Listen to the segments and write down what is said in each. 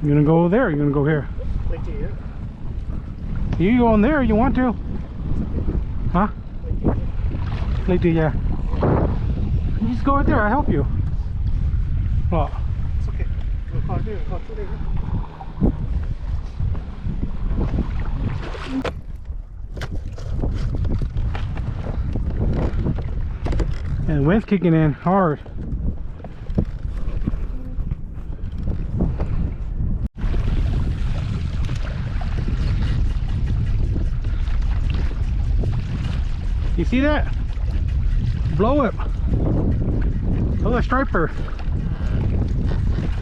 You gonna go there or you gonna go here? You can go in there if you want to. Huh? Later, yeah. You just go right there, I'll help you. What? It's okay. We'll call there. We'll call there. And the wind's kicking in hard. You see that? Blow it. Oh, a striper.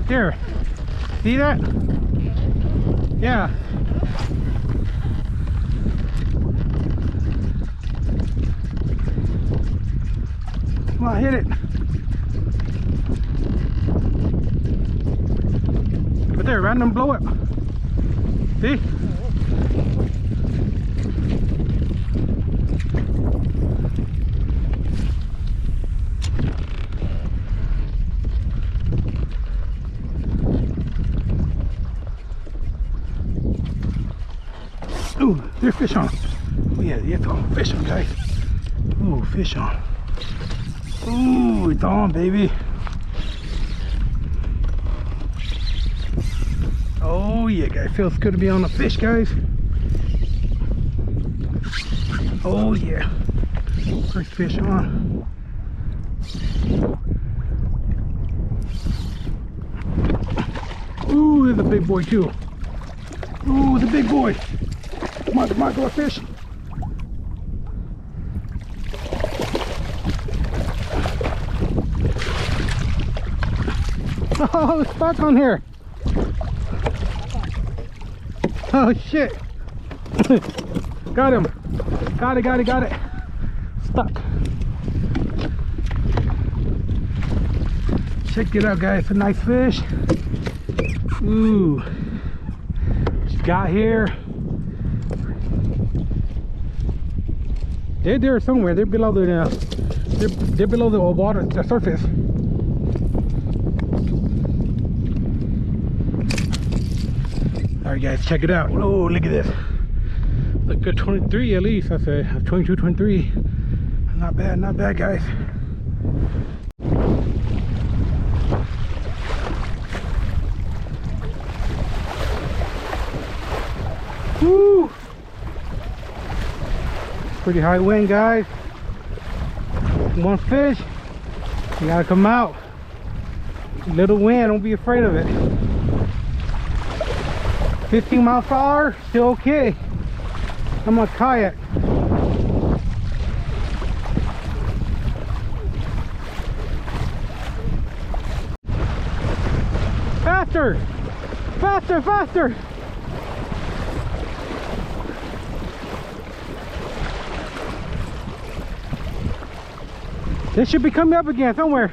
There. See that? Yeah. Come on, hit it. Right there, random blow it. See? Ooh, there's fish on. Oh yeah, it's on. Fish on, guys. Ooh, fish on. Ooh, it's on, baby. Oh yeah, guys, feels good to be on the fish, guys. Oh yeah, first fish on. Ooh, there's a big boy too. Ooh, the big boy. Come on, go fish. Oh, it's stuck on here. Oh shit. Got him. Got it. Stuck. Check it out, guys. It's a nice fish. Ooh. Just got here. They're there somewhere. They're below the they're below the water, the surface. All right, guys, check it out. Oh, look at this. Look good, 23 at least. I said 22, 23. Not bad, guys. Woo! Pretty high wind, guys. One fish, you gotta come out. Little wind, don't be afraid of it. 15 miles per hour, still okay. I'm on a kayak. Faster! Faster, faster! They should be coming up again somewhere.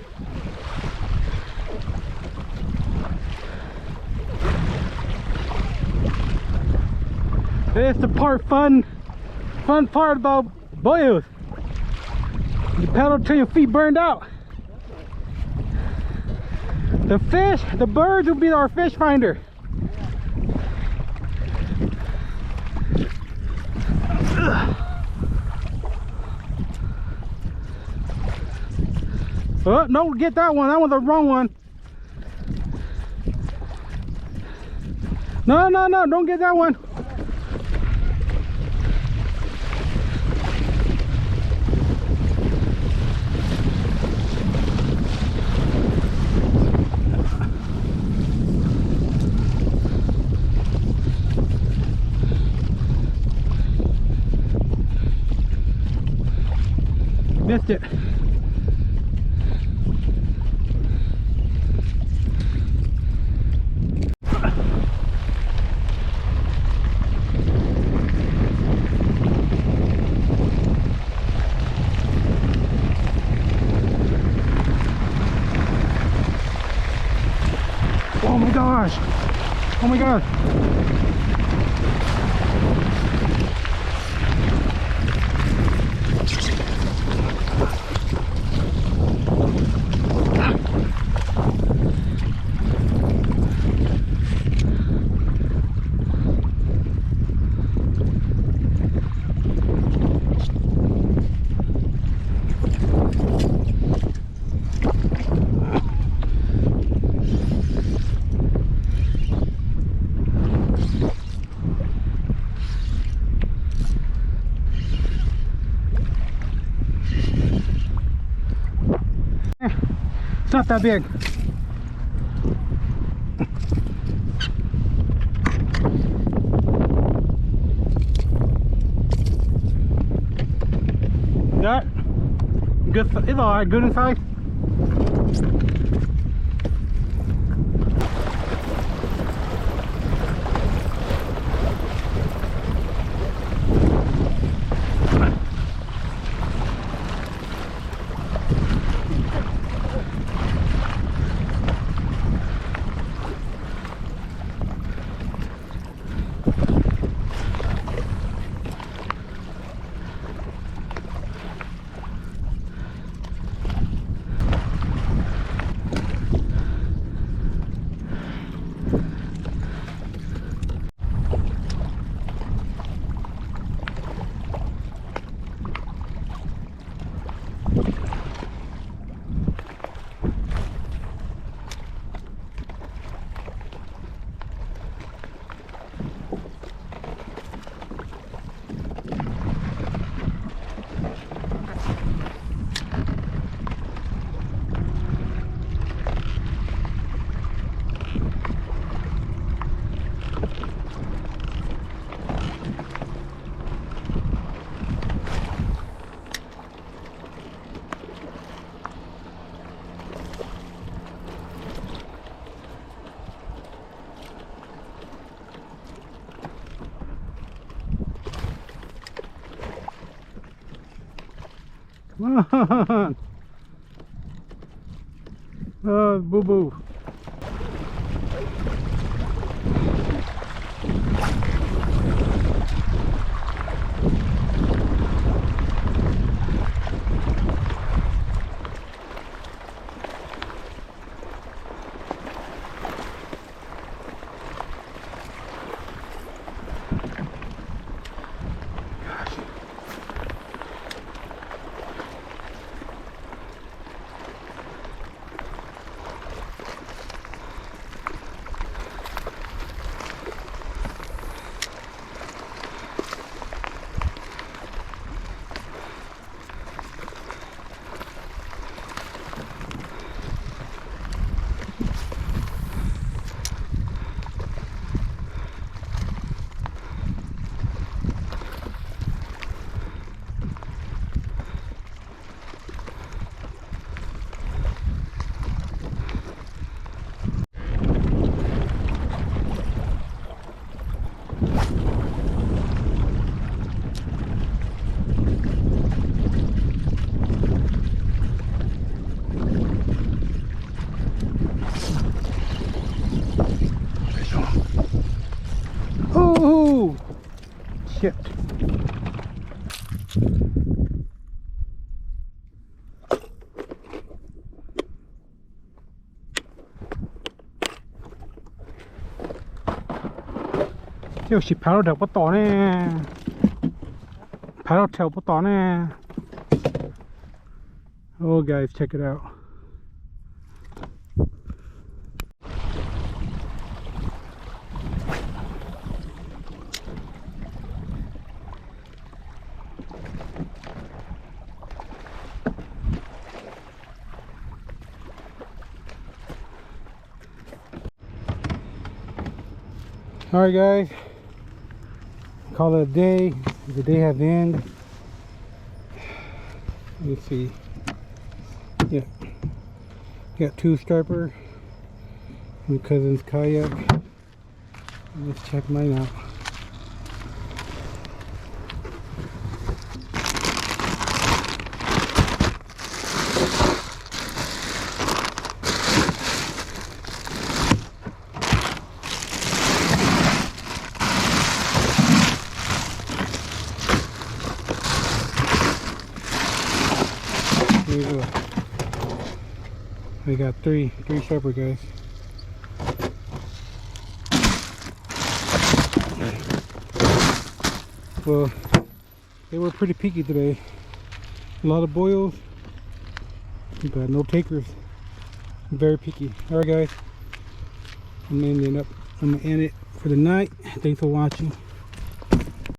It's the fun part about boyos. You paddle till your feet burned out. The fish, the birds will be our fish finder. Oh, don't get that one. That one's the wrong one. No, don't get that one. Missed it. Oh my gosh. Oh my god. not that big. That good. It's all right. Good inside. Come on. Oh, boo boo. Oh, shit. Kêu chị phá được bắt tỏ nè. Phá được theo bắt tỏ nè. Oh guys, check it out. Alright guys, call it a day. The day has ended. Let me see. Yeah, got two striper. My cousin's kayak. Let's check mine out. There you go. We got three striper guys. Well, they were pretty peaky today. A lot of boils, but no takers. Very peaky. Alright guys, I'm gonna end it for the night. Thanks for watching.